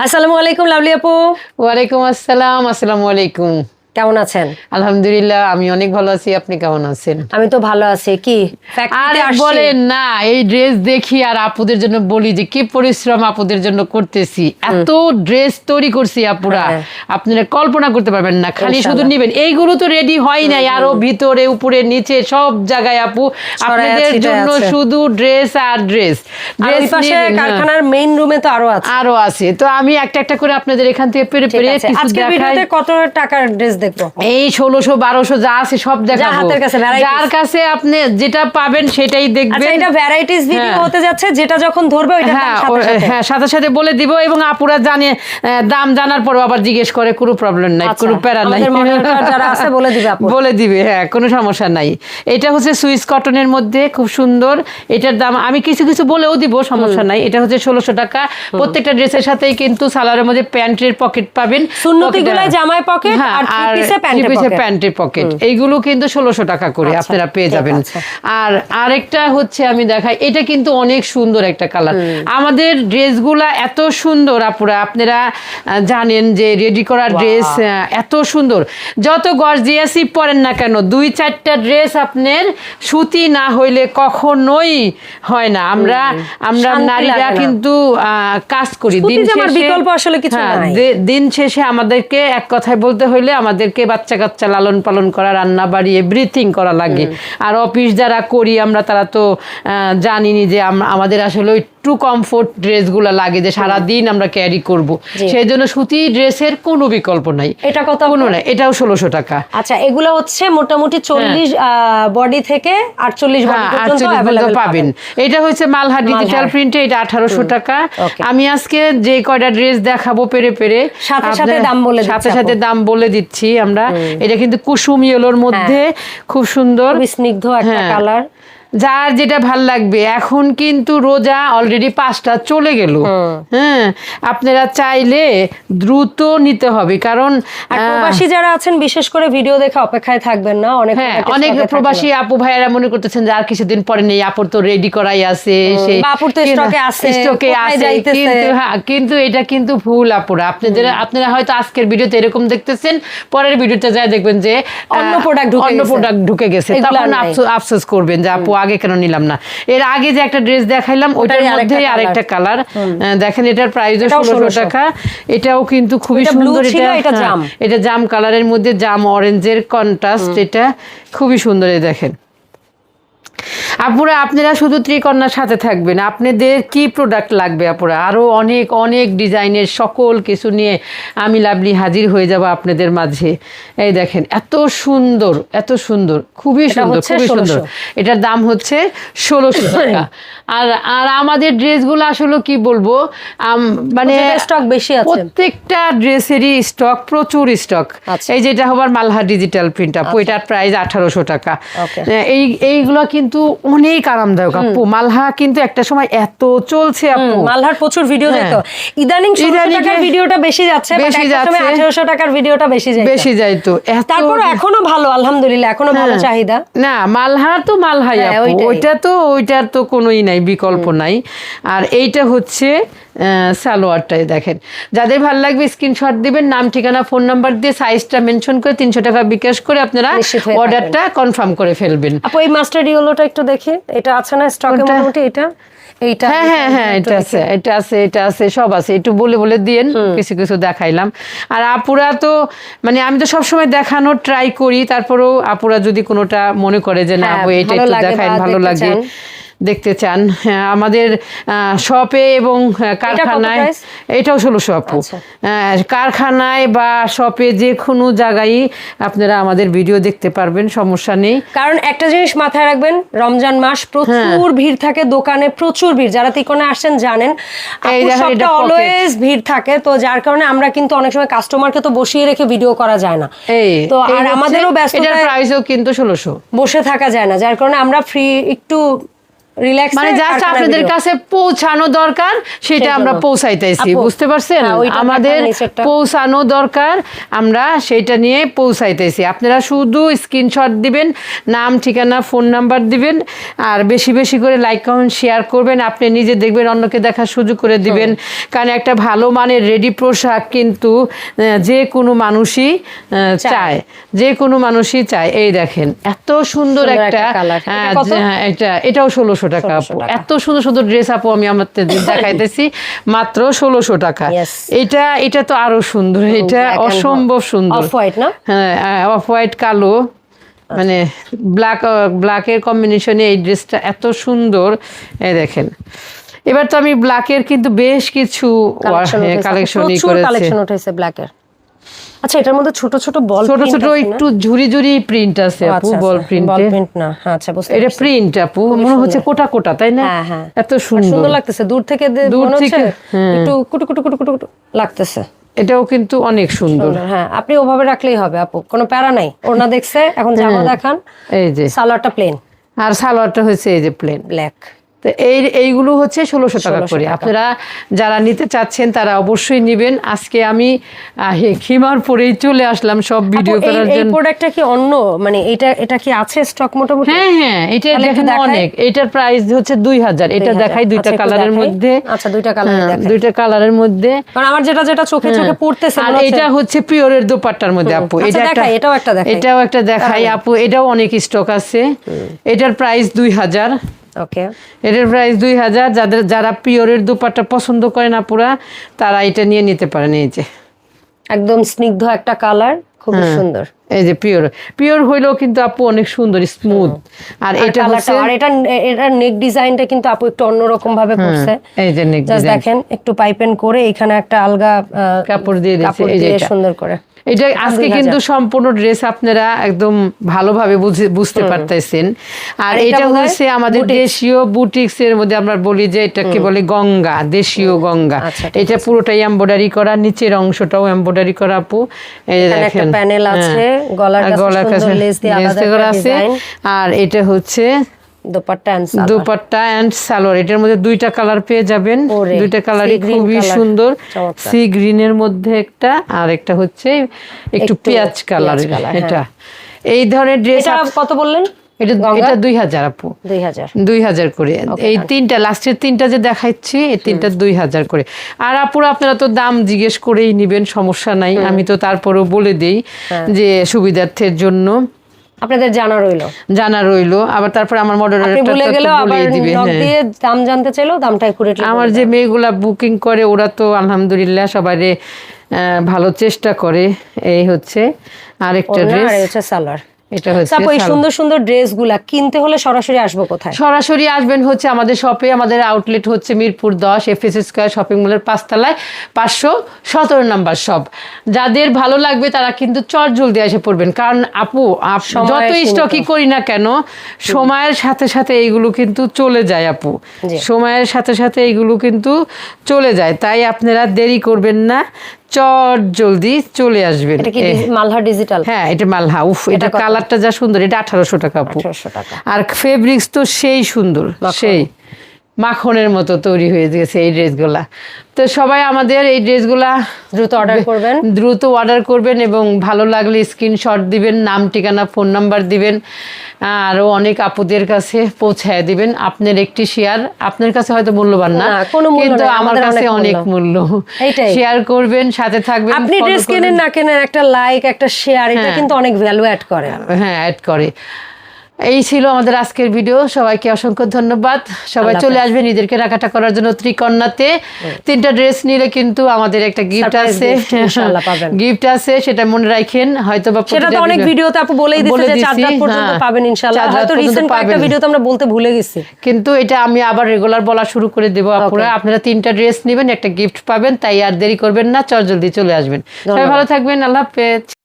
আসসালামু আলাইকুম লাভলি আপু। ওয়ালাইকুম আসসালাম। আসসালামু আলাইকুম। কেমন আছেন? আলহামদুলিল্লাহ, আমি অনেক ভালো আছি। আপনি কেমন আছেন? আমি তো ভালো আছি। কি আরে বলেন না, এই ড্রেস দেখি আর আপুদের জন্য বলি যে কি পরিশ্রম আপুদের জন্য করতেছি। এত ড্রেস তৈরি করছি আপুরা, আপনারা কল্পনা করতে পারবেন না। খালি শুধু নিবেন, এইগুলো তো রেডি হয় নাই, আরো ভিতরে উপরে নিচে সব জায়গায় আপু আপনাদের জন্য শুধু ড্রেস আর ড্রেস। ড্রেস পাশে কারখানার মেইন রুমে তো আরো আছে। তো আমি একটা একটা করে আপনাদের এখান থেকে পেরে পেরে আজকে ভিডিওতে কত টাকার ড্রেস দেখবো? এই 1600-1200 যা আছে সব দেখাবো। যার কাছে আপনি যেটা পাবেন সেটাই দেখবেন। আচ্ছা, এটা ভ্যারাইটিস ভিডিও হতে যাচ্ছে, যেটা যখন ধরবে ওইটা সাথে সাথে বলে দিব। এবং আপুরা জানে, দাম জানার পর আবার জিজ্ঞেস করে, কোনো প্রবলেম নাই, কোনো প্যারা নাই, যারা আছে বলে দিবে আপু, বলে দিবে। হ্যাঁ, কোনো সমস্যা নাই। এটা হচ্ছে সুইস কটনের মধ্যে, খুব সুন্দর। এটার দাম আমি কিছু কিছু বলেও দিব, সমস্যা নাই। এটা হচ্ছে 1600 টাকা। প্রত্যেকটা ড্রেসের সাথেই কিন্তু সালোয়ারের মধ্যে প্যান্টের পকেট পাবেন, সুন্নতিগুলাই জামায় পকেট আর প্যান্টের পকেট। এইগুলো কিন্তু 1600 টাকা করে আপনারা পেয়ে যাবেন। আর আরেকটা হচ্ছে আমি দেখাই, এটা কিন্তু অনেক সুন্দর একটা কালার। আমাদের ড্রেসগুলা এত সুন্দর আপুরা, আপনারা জানেন যে রেডি করা ড্রেস এত সুন্দর। যত গর্জিয়াসই পরেন না কেন, 2-4টা ড্রেস আপনার সুতি না হইলে কখনোই হয় না। আমরা নারীরা কিন্তু কাজ করি, দিন শেষে আমাদেরকে এক কথায় বলতে হইলে আমাদেরকে বাচ্চা কাচ্চা লালন পালন করা, রান্না বাড়ি, এভরিথিং করা লাগে। আর অফিস যারা করি আমরা, তারা তো জানিনি যে আমাদের আসলে একটু কমফোর্ট ড্রেসগুলো লাগে, যে সারাদিন আমরা ক্যারি করব। সেই জন্য সুতি ড্রেসের কোনো বিকল্প নাই। এটা কত? কোনো না, এটাও 1600 টাকা। আচ্ছা, এগুলো হচ্ছে মোটামুটি 40 বডি থেকে 48 বডি পর্যন্ত পাবেন। এটা হচ্ছে মালহার ডিজিটাল প্রিন্টে, এটা 1800 টাকা। আমি আজকে যে কয়টা ড্রেস দেখাবো পেরে পেরে সাথে সাথে দাম বলে দিচ্ছি আমরা। এটা কিন্তু কুসুম ইয়েলোর মধ্যে, খুব সুন্দর স্নিগ্ধ একটা কালার। যার যেটা ভাল লাগবে। এখন কিন্তু রোজা অলরেডি 5টা চলে গেল। হ্যাঁ, আপনারা চাইলে দ্রুত নিতে হবে, কারণ প্রবাসী যারা আছেন বিশেষ করে ভিডিও দেখে অপেক্ষায় থাকবেন না। অনেক প্রবাসী আপু ভাইয়েরা মনে করতেছেন যে আর কিছুদিন পরে নেই, আপুর তো রেডি করাই আছে, স্টকে আছে। কিন্তু এটা কিন্তু ভুল আপুরা। আপনারা হয়তো আজকের ভিডিওতে এরকম দেখতেছেন, পরের ভিডিওতে যায় দেখবেন যে অন্য প্রোডাক্ট ঢুকে গেছে। তখন আফসোস করবেন যে আপু আগে কেন নিলাম না। এর আগে যে একটা ড্রেস দেখাইলাম, ওটার মধ্যে আরেকটা কালার দেখেন। এটার প্রাইস 1600 টাকা। এটাও কিন্তু খুবই সুন্দর। এটা জাম কালারের মধ্যে জাম অরেঞ্জের কন্ট্রাস্ট, এটা খুবই সুন্দর। দেখেন আপুরা, আপনারা শুধু ত্রিকন্যার সাথে থাকবেন। আপনাদের কি প্রোডাক্ট লাগবে আপুরা, আরো অনেক অনেক ডিজাইনের সকল কিছু নিয়ে আমি লাভলি হাজির হয়ে যাব আপনাদের মাঝে। এই দেখেন, এত সুন্দর, এত সুন্দর, খুবই সুন্দর, খুবই সুন্দর। এটার দাম হচ্ছে 1600 টাকা। আর আমাদের ড্রেসগুলো আসলে কি বলবো, মানে স্টক বেশি আছে, প্রত্যেকটা ড্রেসেরই স্টক, প্রচুর স্টক। এই যেটা হবার মালহার ডিজিটাল প্রিন্ট আপু, এটার প্রাইস 1800 টাকা। এইগুলো কিন্তু অনেক আরামদায়ক আপু। মালহা কিন্তু একটা সময় এত চলছে আপু, মালহার প্রচুর ভিডিও দেখতো। ইদানিং 1600 টাকার ভিডিওটা বেশি যাচ্ছে, বাট একটা সময় 1800 টাকার ভিডিওটা বেশি যাইতো। তারপর এখনো ভালো, আলহামদুলিল্লাহ, এখনো ভালো চাহিদা। না, মালহা তো মালহাই আপু, ওইটার তো কোনোই নাই, বিকল্প নাই। আর এইটা হচ্ছে সালোয়ারটাই দেখেন। যাদের ভালো লাগবে স্ক্রিনশট দিবেন, নাম ঠিকানা ফোন নাম্বার দিয়ে সাইজটা মেনশন করে 300 টাকা বিকাশ করে আপনারা অর্ডারটা কনফার্ম করে ফেলবেন। আপু এই মাস্টার্ড ইয়েলোটা একটু দেখি, এটা আছে না স্টকে মোটামুটি? এটা আছে, সব আছে। একটু বলে দিয়েন, কিছু কিছু দেখাইলাম। আর আপুরা তো মানে আমি তো সবসময় দেখানোর ট্রাই করি, তারপরেও আপুরা যদি কোনোটা মনে করে যে না এটা একটু দেখাইন, ভালো লাগে, দেখতে চান, আমাদের শপে এবং কারখানায়, এটাও 1600 আপু। কারখানায় বা শপে যে কোনো জায়গায় আপনারা আমাদের ভিডিও দেখতে পারবেন, সমস্যা নেই। কারণ একটা জিনিস মাথায় রাখবেন, রমজান মাস, প্রচুর ভিড় থাকে দোকানে, প্রচুর ভিড়। যারা ত্রিকোণে আসছেন জানেন, অলওয়েজ ভিড় থাকে। তো যার কারণে আমরা কিন্তু অনেক সময় কাস্টমারকে তো বসিয়ে রেখে ভিডিও করা যায় না। তো আর আমাদেরও ব্যস্ততা, প্রাইসও কিন্তু 1600, বসে থাকা যায় না। যার কারণে আমরা ফ্রি একটু রিল্যাক্স মানে জাস্ট আপনাদের কাছে পৌঁছানো দরকার, সেটা আমরা পৌঁছাইতেছি, বুঝতে পারছেন? আমাদের পৌঁছানো দরকার, আমরা সেটা নিয়ে পৌঁছাইতেছি। আপনারা শুধু স্ক্রিনশট দিবেন, নাম, ঠিকানা, ফোন নাম্বার দিবেন, আর বেশি বেশি করে লাইক, কমেন্ট, শেয়ার করবেন। আপনি নিজে দেখবেন, অন্যকে দেখার সুযোগ করে দিবেন। কারণ একটা ভালো মানের রেডি পোশাক কিন্তু যে কোনো মানুষই চায়, যে কোনো মানুষই চায়। এই দেখেন এত সুন্দর একটা, এটাও 1600 টাকা আপু। এত সুন্দর সুন্দর ড্রেস আপু আমি আমাদের দেখাইতেছি মাত্র 1600 টাকা। এটা তো আরো সুন্দর, এটা অসম্ভব সুন্দর। অফ হোয়াইট না? হ্যাঁ, অফ হোয়াইট কালো, মানে ব্ল্যাকের কম্বিনেশনে এই ড্রেসটা এত সুন্দর। এই দেখেন, এবার তো আমি ব্ল্যাকের কিন্তু বেশ কিছু কালেকশনই করেছি ব্ল্যাকের। আচ্ছা, এটার মধ্যে ছোট ছোট বল ছোট ছোট একটু ঝুরি ঝুরি প্রিন্ট আছে আপু, বল প্রিন্ট না? আচ্ছা, বুঝতে এটা প্রিন্ট আপু, মনে হচ্ছে কোটা কোটা, তাই না? এত সুন্দর লাগতেছে দূর থেকে, মনে হচ্ছে একটু কুটু কুটু কুটু কুটু লাগতেছে। এটাও কিন্তু অনেক সুন্দর। হ্যাঁ, আপনি ওভাবে রাখলেই হবে আপু, কোনো প্যারা নাই। ওড়না দেখছে, এখন জামা দেখান। এই যে সালোয়ারটা প্লেন, আর সালোয়ারটা হচ্ছে এই যে প্লেন ব্ল্যাক। তো এইগুলো হচ্ছে 1600 টাকা করে। আপনারা যারা নিতে চাচ্ছেন তারা অবশ্যই নেবেন। আজকে আমি খিমার পরেই চলে আসলাম সব ভিডিও করার জন্য। এই প্রোডাক্টটা কি অন্য, মানে এটা কি আছে স্টক মোটামুটি? হ্যাঁ, এটা দেখেন অনেক। এটার প্রাইস হচ্ছে 2000। এটা দেখাই দুইটা কালারের মধ্যে। আচ্ছা, দুইটা কালার দেখাই, দুইটা কালারের মধ্যে। কারণ আমার যেটা চোখে পড়তেছে, আর এটা হচ্ছে পিওরের দোপাট্টার মধ্যে আপু। এটাও একটা দেখাই আপু, এটাও অনেক স্টক আছে। এটার প্রাইস 2000। ওকে, এটার প্রাইস 2000। যারা পিওরের দোপাট্টা পছন্দ করেন আপুরা, তারা এটা নিয়ে নিতে পারেন। এই যে একদম স্নিগ্ধ একটা কালার, খুব সুন্দর। এই যে পিওর হইলেও কিন্তু আপু অনেক সুন্দর, স্মুথ। আর এটা হচ্ছে, আর এটার নেক ডিজাইনটা কিন্তু আপু একটু অন্যরকম ভাবে করছে। এই যে নেক ডিজাইন দেখেন, একটু পাইপেন করে এখানে একটা আলগা কাপড় দিয়ে দিয়েছে। এই যে সুন্দর করে। এটা আজকে কিন্তু সম্পূর্ণ ড্রেস আপনারা একদম ভালোভাবে বুঝতে পারতেছেন। আর এটা হচ্ছে আমাদের দেশীয় বুটিক্স এর মধ্যে আমরা বলি যে এটাকে বলে গঙ্গা, দেশীয় গঙ্গা। এটা পুরোটাই এমব্রয়ডারি করা, নিচের অংশটাও এমব্রয়ডারি করা আপু। এই যে দেখেন, প্যানেল আছে, গলার কাছে লেস দিয়ে আলাদা করা আছে। আর এটা হচ্ছে দোপাট্টা এন্ড সালোয়ার। এটার মধ্যে দুইটা কালার পেয়ে যাবেন, দুইটা কালারই খুবই সুন্দর। সি গ্রিনের মধ্যে একটা, আর একটা হচ্ছে একটু পেঁয়াজ কালার। এটা এই ধরনের ড্রেস কত বললেন? এটা 2000 আপু, 2000 করে। এই তিনটা লাস্টের তিনটা যে দেখাচ্ছি, এই তিনটা 2000 করে। আর আপুরা আপনারা তো দাম জিজ্ঞেস করেই নিবেন, সমস্যা নাই। আমি তো তারপরেও বলে দেই যে সুবিধার্থের জন্য আপনাদের জানা রইলো। আবার তারপর আমার মডারেটরটা বলেই দিবে। দিয়ে দাম জানতে চাইলেও দামটা একুরেটলি। আমার যে মেয়েগুলা বুকিং করে, ওরা তো আলহামদুলিল্লাহ সবাই ভালো চেষ্টা করে। এই হচ্ছে আরেকটা ড্রেস, হচ্ছে সালোয়ার। এটা হচ্ছে এই সুন্দর সুন্দর ড্রেসগুলা কিনতে হলে সরাসরি আসবো কোথায়? সরাসরি আসবেন হচ্ছে আমাদের শপে। আমাদের আউটলেট হচ্ছে মিরপুর 10 এফএস স্কয়ার শপিং মলের 5 তলায় 517 নাম্বার শপ। যাদের ভালো লাগবে তারা কিন্তু চটজলদি এসে পড়বেন। কারণ আপু যত স্টকই করি না কেন, সময়ের সাথে সাথে এইগুলো কিন্তু চলে যায় আপু, সময়ের সাথে সাথে এইগুলো কিন্তু চলে যায়। তাই আপনারা দেরি করবেন না, চট জলদি চলে আসবেন। এটা কি মালহা ডিজিটাল? হ্যাঁ, এটা মালহা। উফ, এটা কালারটা যা সুন্দর। এটা 1800 টাকা আপু। আর ফেব্রিক্স তো সেই সুন্দর, সেই মাখনের মতো তৈরি হয়ে গেছে এই ড্রেসগুলা। তো সবাই আমাদের এই ড্রেসগুলা দ্রুত অর্ডার করবেন এবং ভালো লাগলে স্ক্রিনশট দিবেন, নাম, ঠিকানা, ফোন নাম্বার দিবেন। আরও অনেক আপুদের কাছে পৌঁছায় দিবেন। আপনার একটি শেয়ার আপনার কাছে হয়তো মূল্যবান না, কিন্তু আমার কাছে অনেক মূল্য। শেয়ার করবেন, সাথে থাকবেন। আপনি ড্রেস কেনেন না কেনেন, একটা লাইক, একটা শেয়ার, এটা কিন্তু অনেক ভ্যালু অ্যাড করে। হ্যাঁ, অ্যাড করে। এই ছিল আমাদের আজকের ভিডিও। সবাইকে অসংখ্য ধন্যবাদ। সবাই চলে আসবেন ঈদের কেনাকাটা করার জন্য ত্রিকন্যাতে। 3টা ড্রেস নিলে কিন্তু আমাদের একটা গিফট আছে, সেটা মনে রাখেন। হয়তো বা সেটা তো অনেক ভিডিওতে আপু বলেই দিয়েছে যে 4 রাত পর্যন্ত পাবেন ইনশাআল্লাহ। হয়তো রিসেন্ট একটা ভিডিওতে আমরা বলতে ভুলে গেছি, কিন্তু এটা আমি আবার রেগুলার বলা শুরু করে দেব আপুরা। আপনারা 3টা ড্রেস নেবেন, একটা গিফট পাবেন। তাই আর দেরি করবেন না, চটজলদি চলে আসবেন। সবাই ভালো থাকবেন। আল্লাহ হাফেজ।